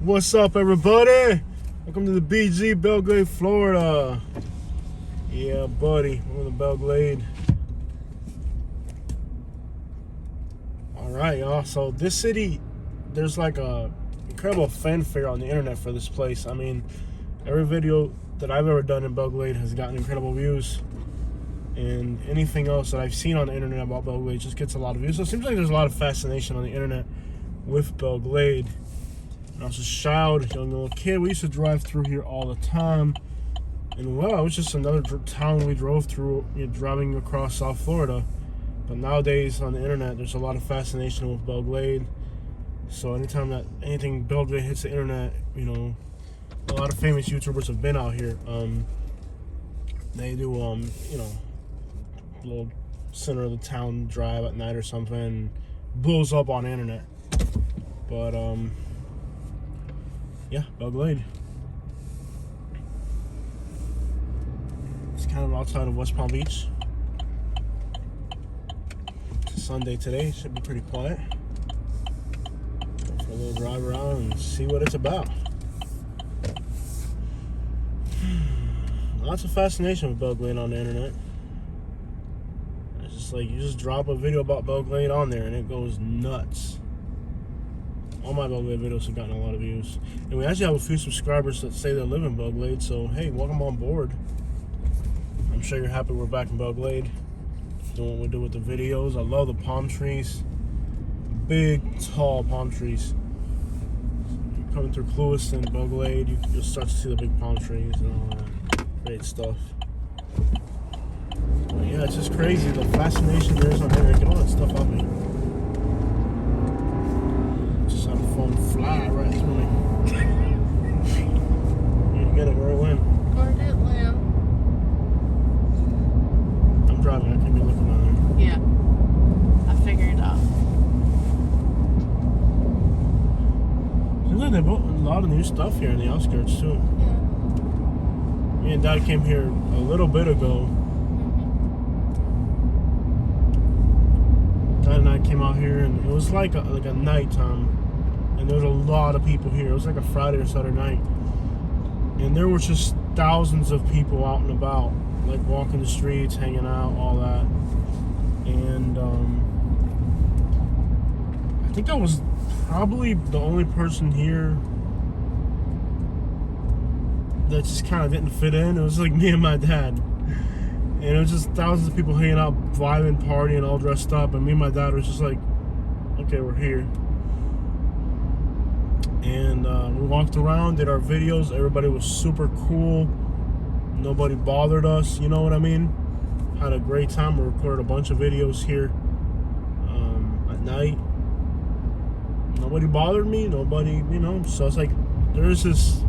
What's up, everybody? Welcome to the BG, Belle Glade, Florida. Yeah, buddy, we're in the Belle Glade. All right, y'all. So this city, there's like a incredible fanfare on the internet for this place. I mean, every video that I've ever done in Belle Glade has gotten incredible views, and anything else that I've seen on the internet about Belle Glade just gets a lot of views. So it seems like there's a lot of fascination on the internet with Belle Glade. And I was a child, young little kid. We used to drive through here all the time. And well, it was just another town we drove through, driving across South Florida. But nowadays on the internet, there's a lot of fascination with Belle Glade. So anytime that anything Belle Glade hits the internet, a lot of famous YouTubers have been out here. They do, a little center of the town drive at night or something, and blows up on the internet. But, yeah, Belle Glade. It's kind of outside of West Palm Beach. It's a Sunday today, should be pretty quiet. Go for a little drive around and see what it's about. Lots of fascination with Belle Glade on the internet. It's just like you just drop a video about Belle Glade on there and it goes nuts. All my Belle Glade videos have gotten a lot of views. And we actually have a few subscribers that say they live in Belle Glade, so hey, welcome on board. I'm sure you're happy we're back in Belle Glade, doing what we do with the videos. I love the palm trees. Big, tall palm trees. You're coming through Clewiston, Belle Glade, you'll start to see the big palm trees and all that great stuff. But yeah, it's just crazy, the fascination there is on there. Get all that stuff out of me. Just had a phone fly right through me. You get it where it went. Where did it land? I'm driving, I can't be looking on Yeah. I figured it out. there. Seems like they built a lot of new stuff here in the outskirts too. Yeah. Me and Dad came here a little bit ago. Dad and I came out here and it was like a nighttime. And there was a lot of people here. It was like a Friday or Saturday night. And there were just thousands of people out and about, like walking the streets, hanging out, all that. And I think I was probably the only person here that just kind of didn't fit in. It was like me and my dad. And it was just thousands of people hanging out, vibing, partying, all dressed up. And me and my dad was just like, okay, we're here. And we walked around, did our videos. Everybody was super cool. Nobody bothered us, you know what I mean? Had a great time. We recorded a bunch of videos here at night. Nobody bothered me. Nobody, So it's like there's this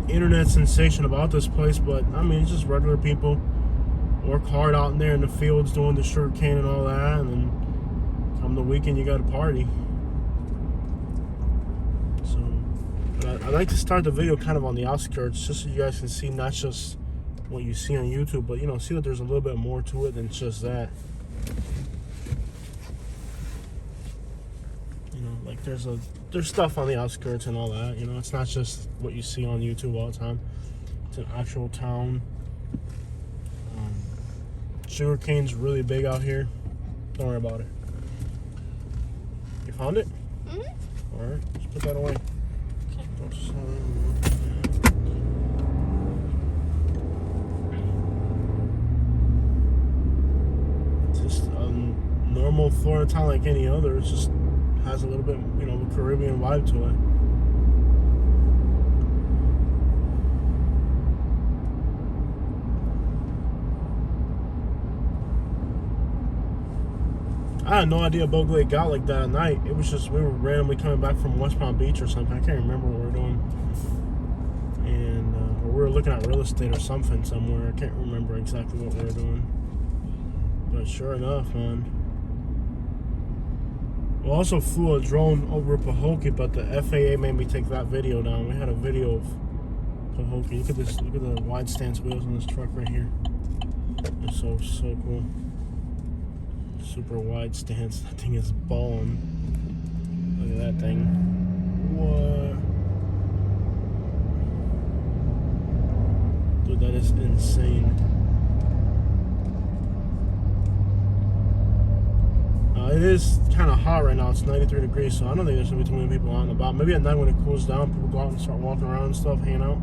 internet sensation about this place, but I mean, it's just regular people work hard out in there in the fields doing the sugar cane and all that, and then come the weekend you got to party. So I like to start the video kind of on the outskirts, just so you guys can see not just what you see on YouTube, but see that there's a little bit more to it than just that. Like there's stuff on the outskirts and all that. It's not just what you see on YouTube all the time. It's an actual town. Sugar cane's really big out here. Don't worry about it. You found it? Mm-hmm. All right, let's put that away. It's just a normal Florida town like any other. It's just has a little bit, of a Caribbean vibe to it. I had no idea Belle Glade got like that at night. It was just, we were randomly coming back from West Palm Beach or something. I can't remember what we were doing. And or we were looking at real estate or something somewhere. I can't remember exactly what we were doing. But sure enough, man. We also flew a drone over Pahokee, but the FAA made me take that video down. We had a video of Pahokee. Look at this. Look at the wide stance wheels on this truck right here. It's so cool. Super wide stance. That thing is balling. Look at that thing. What? is insane. It is kind of hot right now. It's 93 degrees, so I don't think there's gonna be too many people out and about. Maybe at night when it cools down, people go out and start walking around and stuff, hanging out.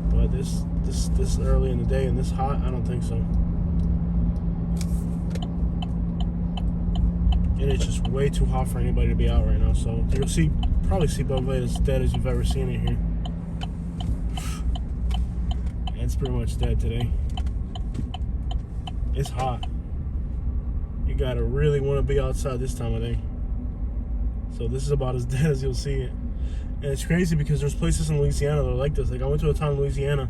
But this early in the day and this hot, I don't think so. And it's just way too hot for anybody to be out right now. So you'll probably see Belle Glade as dead as you've ever seen it here. It's pretty much dead today. It's hot. You gotta really want to be outside this time of day. So this is about as dead as you'll see it. And it's crazy because there's places in Louisiana that are like this. Like I went to a town in Louisiana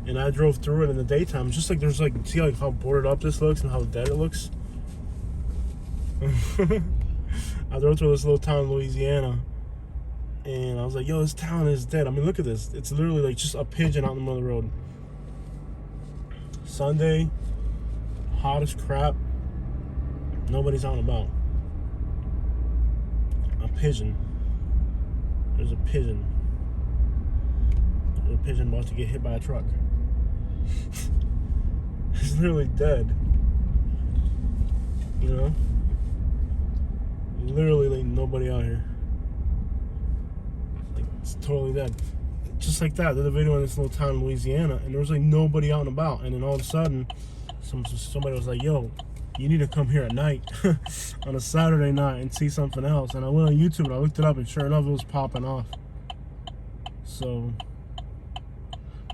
and I drove through it in the daytime. Just like there's like, see like how boarded up this looks and how dead it looks? I drove through this little town in Louisiana and I was like, yo, this town is dead. I mean, look at this. It's literally like just a pigeon out in the middle of the road. Sunday, hot as crap. Nobody's out and about. A pigeon. There's a pigeon. There's a pigeon about to get hit by a truck. It's literally dead. You know? Literally like nobody out here. Like it's totally dead. Just like that. There's a video in this little town in Louisiana and there was like nobody out and about, and then all of a sudden somebody was like, yo, you need to come here at night on a Saturday night and see something else. And I went on YouTube and I looked it up and sure enough it was popping off. So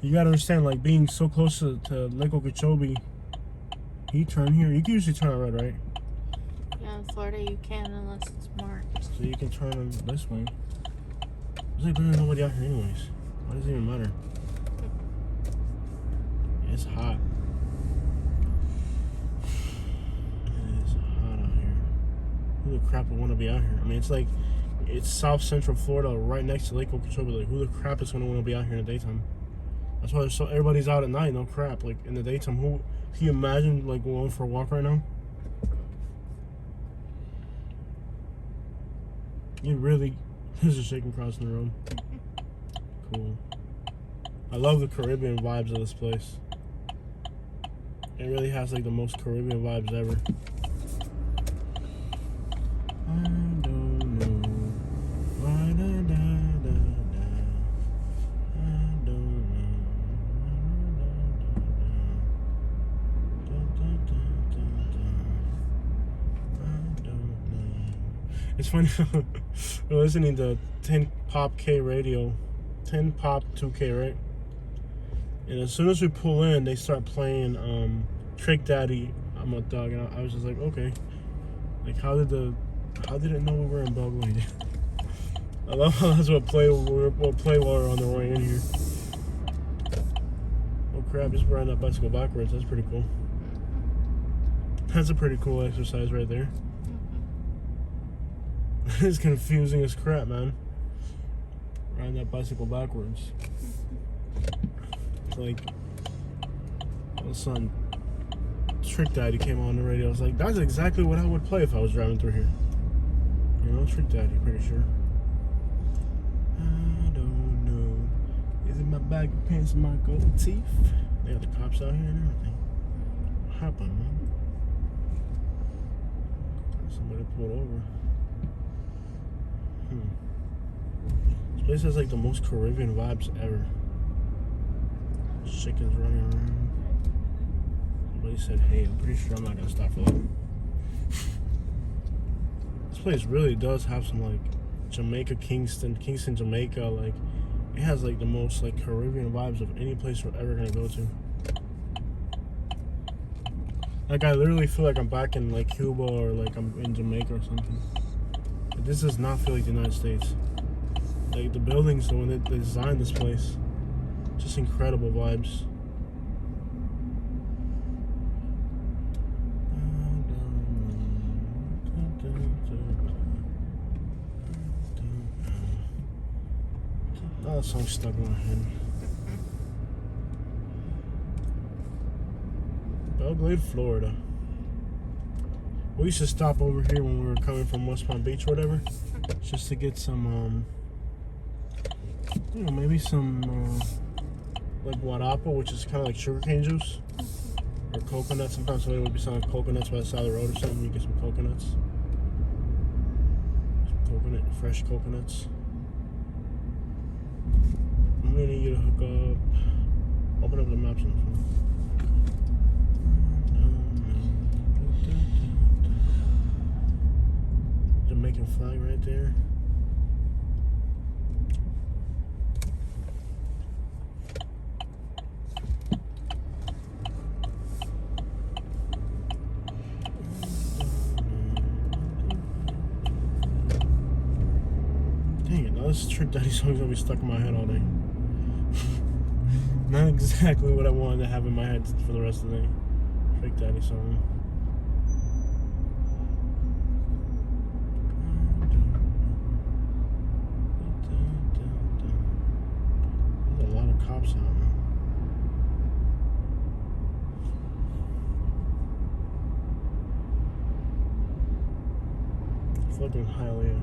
you gotta understand, like being so close to Lake Okeechobee, you turn here, you can usually turn red, right? Yeah, in Florida you can unless it's marked. So you can turn this way. There's like barely nobody out here anyways. Why does it even matter? It's hot. Who the crap would want to be out here? I mean, it's South Central Florida, right next to Lake Okeechobee. Like, who the crap is going to want to be out here in the daytime? That's why everybody's out at night. No crap. Like in the daytime, can you imagine like going for a walk right now? You really, there's a shaking crossing the road. Cool. I love the Caribbean vibes of this place. It really has like the most Caribbean vibes ever. I don't know. I don't know. It's funny. We're listening to 10 Pop K radio, 10 Pop 2K, right? And as soon as we pull in, they start playing Trick Daddy, I'm a Thug, and I was just like, okay. Like, how did it know we were in Belle Glade? I love how that's what play while we're on the way in here. Oh crap, just riding that bicycle backwards. That's pretty cool. That's a pretty cool exercise right there. It's confusing as crap, man. Riding that bicycle backwards. It's like, all of a sudden, Trick Daddy came on the radio. I was like, that's exactly what I would play if I was driving through here. You know, Trick Daddy, pretty sure. I don't know. Is it my bag of pants and my gold teeth? They got the cops out here and everything. What happened, man? Somebody pulled over. This place has like the most Caribbean vibes ever. Chickens running around. Somebody said, hey, I'm pretty sure I'm not gonna stop for that. This place really does have some like Jamaica, Kingston, Jamaica. Like it has like the most like Caribbean vibes of any place we're ever gonna go to. Like I literally feel like I'm back in like Cuba or like I'm in Jamaica or something. But this does not feel like the United States. Like the buildings, when they designed this place, just incredible vibes. Oh, that song's stuck in my head. Belle Glade, Florida. We used to stop over here when we were coming from West Palm Beach or whatever, just to get some, you know, maybe some like guarapa, which is kind of like sugarcane juice, or coconut. Sometimes somebody would be selling coconuts by the side of the road or something. You get some coconuts, fresh coconuts. I'm gonna need you to hook up. Open up the maps on the phone. Jamaican flag right there. Dang it, now this Trick Daddy song's gonna be stuck in my head all day. Not exactly what I wanted to have in my head for the rest of the day. Trick Daddy song. There's a lot of cops out now. Fucking Hialeah.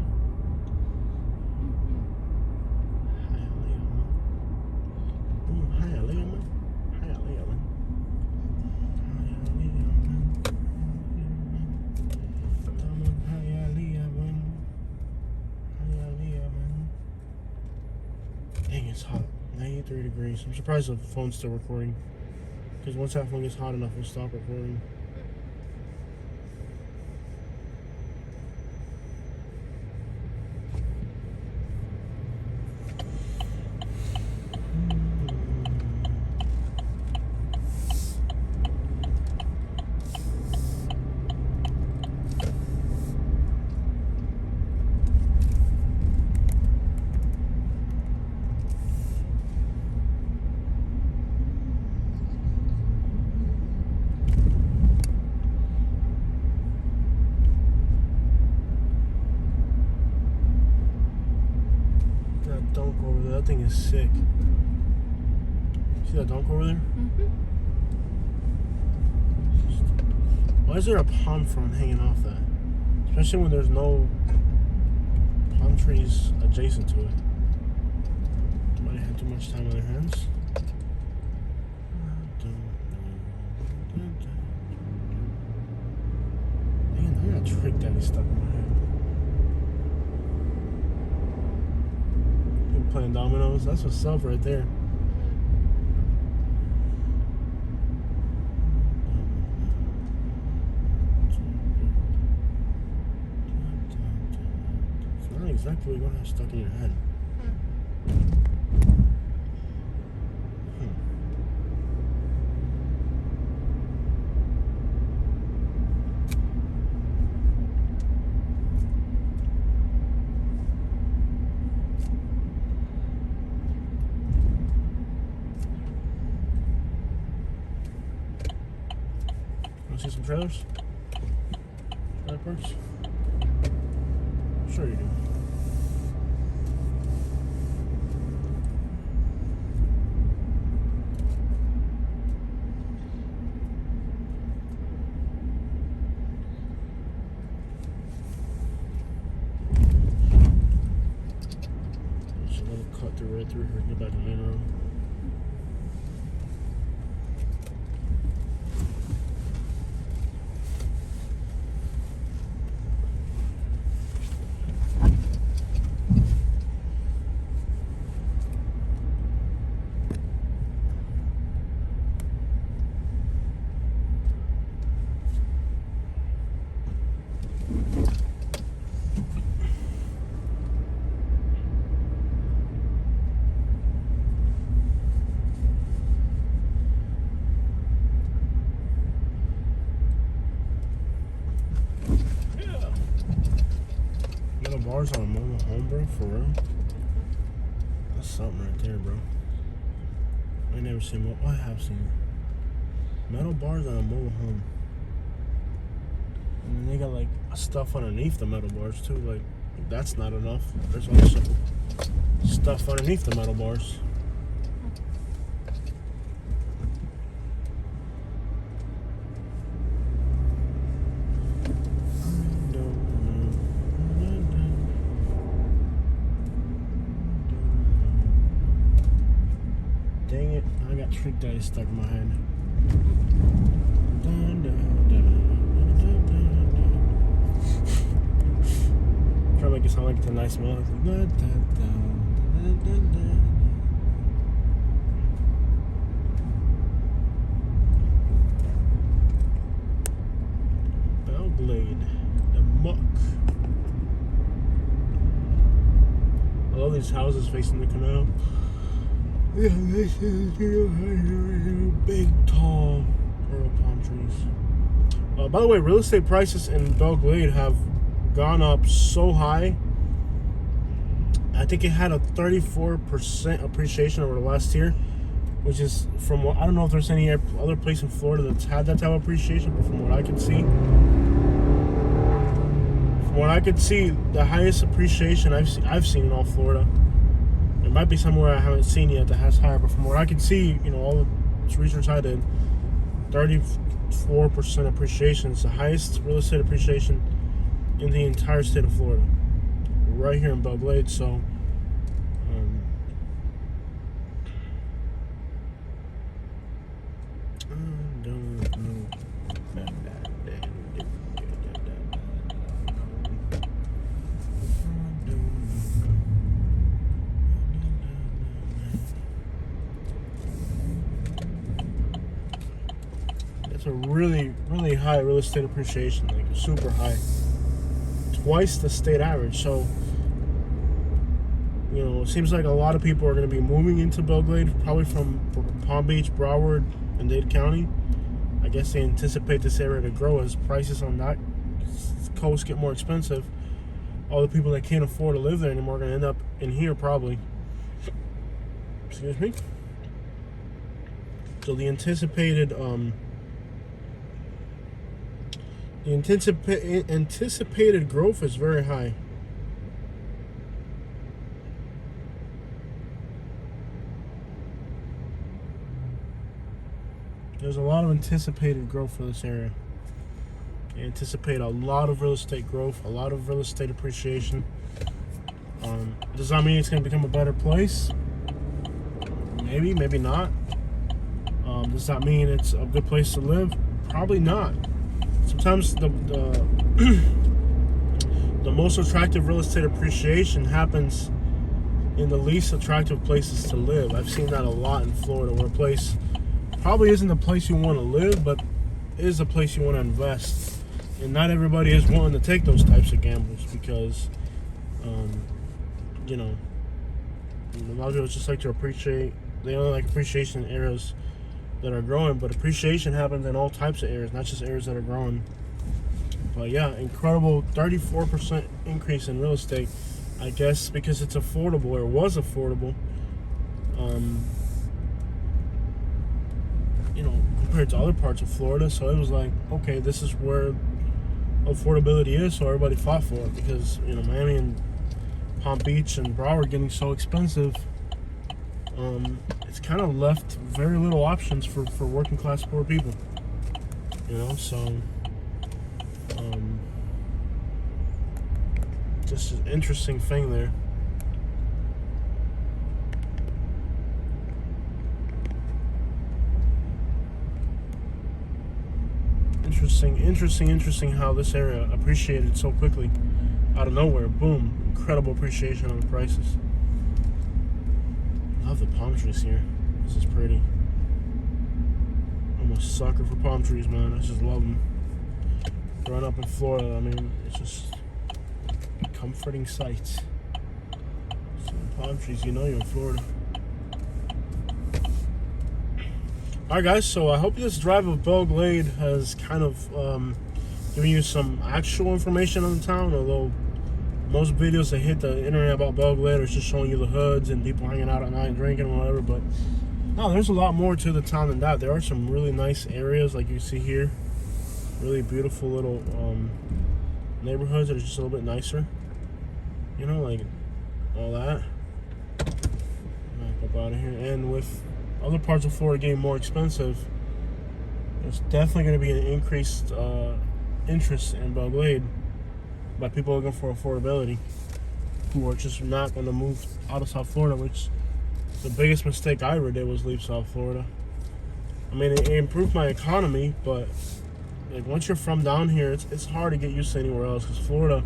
Dang, it's hot. 93 degrees. I'm surprised the phone's still recording. Because once that phone gets hot enough, we'll stop recording. Dunk over there. That thing is sick. See that dunk over there? Why is there a palm frond hanging off that? Especially when there's no palm trees adjacent to it. Somebody had too much time on their hands. Dang, I got Trick Daddy stuck in my head. Playing dominoes. That's what's up right there. It's not exactly what you're gonna have stuck in your head. See some trailers? Trailer parks? Sure you do. Just a little cut through right through here, get back on the main road. Bars on a mobile home, bro, for real? That's something right there, bro. I ain't never seen I have seen it. Metal bars on a mobile home. And then they got like stuff underneath the metal bars too. Like, that's not enough. There's also stuff underneath the metal bars. Dang it, I got Trick Daddy stuck in my head. Dun, dun, dun, dun, dun, dun. Trying to make it sound like it's a nice melody. Dun, dun, dun, dun, dun, dun. Belle Glade, the muck. I love these houses facing the canal. Yeah, this is big, tall, pearl palm trees. By the way, real estate prices in Belle Glade have gone up so high. I think it had a 34% appreciation over the last year, which is from what I don't know if there's any other place in Florida that's had that type of appreciation, but from what I could see, the highest appreciation I've seen in all Florida. There might be somewhere I haven't seen yet that has higher, but from what I can see, all the research I did, 34% appreciation is the highest real estate appreciation in the entire state of Florida, right here in Belle Glade. So, it's a really, really high real estate appreciation, like super high, twice the state average. So, it seems like a lot of people are going to be moving into Belle Glade, probably from Palm Beach, Broward, and Dade County. I guess they anticipate this area to grow as prices on that coast get more expensive. All the people that can't afford to live there anymore are going to end up in here probably. Excuse me. So the anticipated growth is very high. There's a lot of anticipated growth for this area. They anticipate a lot of real estate growth, a lot of real estate appreciation. Does that mean it's going to become a better place? Maybe, maybe not. Does that mean it's a good place to live? Probably not. Sometimes the most attractive real estate appreciation happens in the least attractive places to live. I've seen that a lot in Florida, where a place probably isn't the place you want to live, but is a place you want to invest. And not everybody is willing to take those types of gambles because, a lot of people just like to appreciate. They only like appreciation in areas that are growing, but appreciation happens in all types of areas, not just areas that are growing. But yeah, incredible 34% increase in real estate. I guess because it's affordable, or was affordable. Compared to other parts of Florida. So it was like, okay, this is where affordability is, so everybody fought for it because, Miami and Palm Beach and Broward getting so expensive, it's kind of left very little options for working class poor people, so just an interesting thing there. Interesting how this area appreciated so quickly out of nowhere. Boom, incredible appreciation on the prices. Love the palm trees here. This is pretty. I'm a sucker for palm trees, man. I just love them. Growing up in Florida, I mean, it's just a comforting sight. So palm trees, you're in Florida. Alright guys, so I hope this drive of Belle Glade has kind of given you some actual information on the town, although most videos that hit the internet about Belle Glade are just showing you the hoods and people hanging out at night and drinking and whatever, but no, there's a lot more to the town than that. There are some really nice areas like you see here, really beautiful little neighborhoods that are just a little bit nicer, like all that. Back up out of here, and with other parts of Florida getting more expensive, there's definitely going to be an increased interest in Belle Glade by people looking for affordability who are just not going to move out of South Florida, which the biggest mistake I ever did was leave South Florida. I mean, it improved my economy, but like once you're from down here, it's hard to get used to anywhere else, because Florida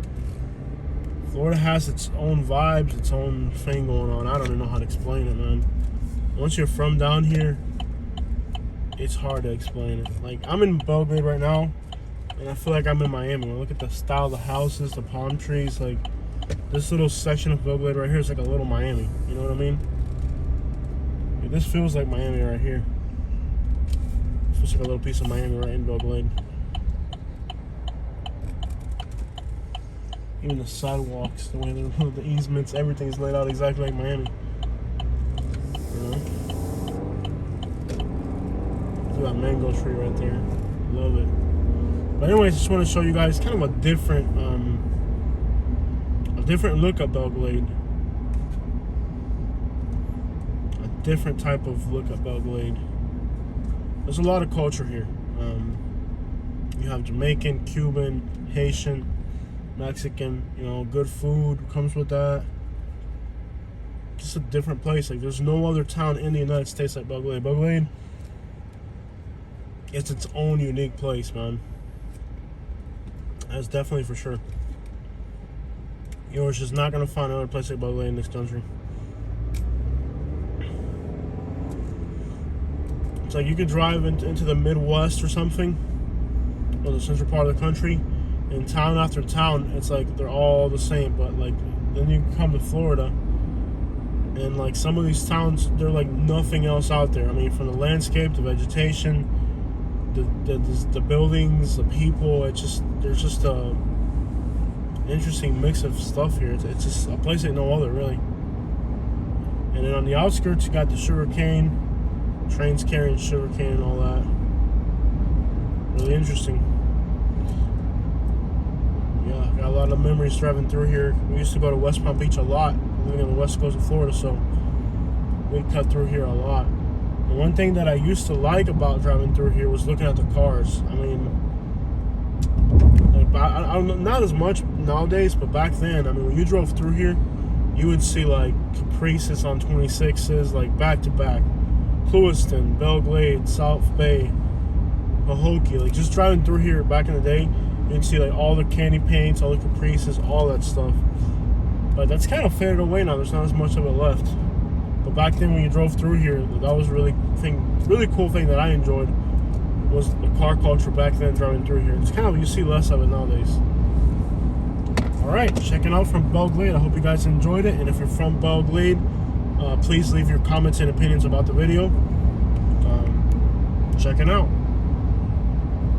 has its own vibes, its own thing going on. I don't even know how to explain it, man. Once you're from down here, it's hard to explain it. Like, I'm in Belle Glade right now, and I feel like I'm in Miami. Look at the style of the houses, the palm trees. Like, this little section of Belle Glade right here is like a little Miami. You know what I mean? Like, this feels like Miami right here. It feels like a little piece of Miami right in Belle Glade. Even the sidewalks, the way the easements, everything's laid out exactly like Miami. You know? Look at that mango tree right there. Love it. But anyways, just want to show you guys kind of a different look at Belle Glade. A different type of look at Belle Glade. There's a lot of culture here. You have Jamaican, Cuban, Haitian, Mexican, you know, good food comes with that. Just a different place. Like, there's no other town in the United States like Belle Glade. Belle Glade, it's its own unique place, man. That's definitely for sure. You're just not gonna find another place like Belle Glade in this country. It's like you could drive into the Midwest or something, or the central part of the country, and town after town, it's like they're all the same. But like, then you come to Florida, and like some of these towns, they're like nothing else out there. I mean, from the landscape, the vegetation, the buildings, the people, there's just a interesting mix of stuff here. It's just a place like no other, really. And then on the outskirts, you got the sugarcane, trains carrying sugarcane and all that. Really interesting. Yeah, got a lot of memories driving through here. We used to go to West Palm Beach a lot, living on the west coast of Florida, so we cut through here a lot. And one thing that I used to like about driving through here was looking at the cars. I mean, like, I not as much nowadays, but back then, I mean, when you drove through here, you would see like Caprices on 26s, like back to back. Lewiston, Belle Glade, South Bay, Pahokee. Like, just driving through here back in the day, you'd see like all the candy paints, all the Caprices, all that stuff. But that's kind of faded away now. There's not as much of it left. But back then, when you drove through here, that was really cool thing that I enjoyed, was the car culture back then driving through here. It's kind of, you see less of it nowadays. All right, checking out from Belle Glade. I hope you guys enjoyed it. And if you're from Belle Glade, please leave your comments and opinions about the video. Checking out.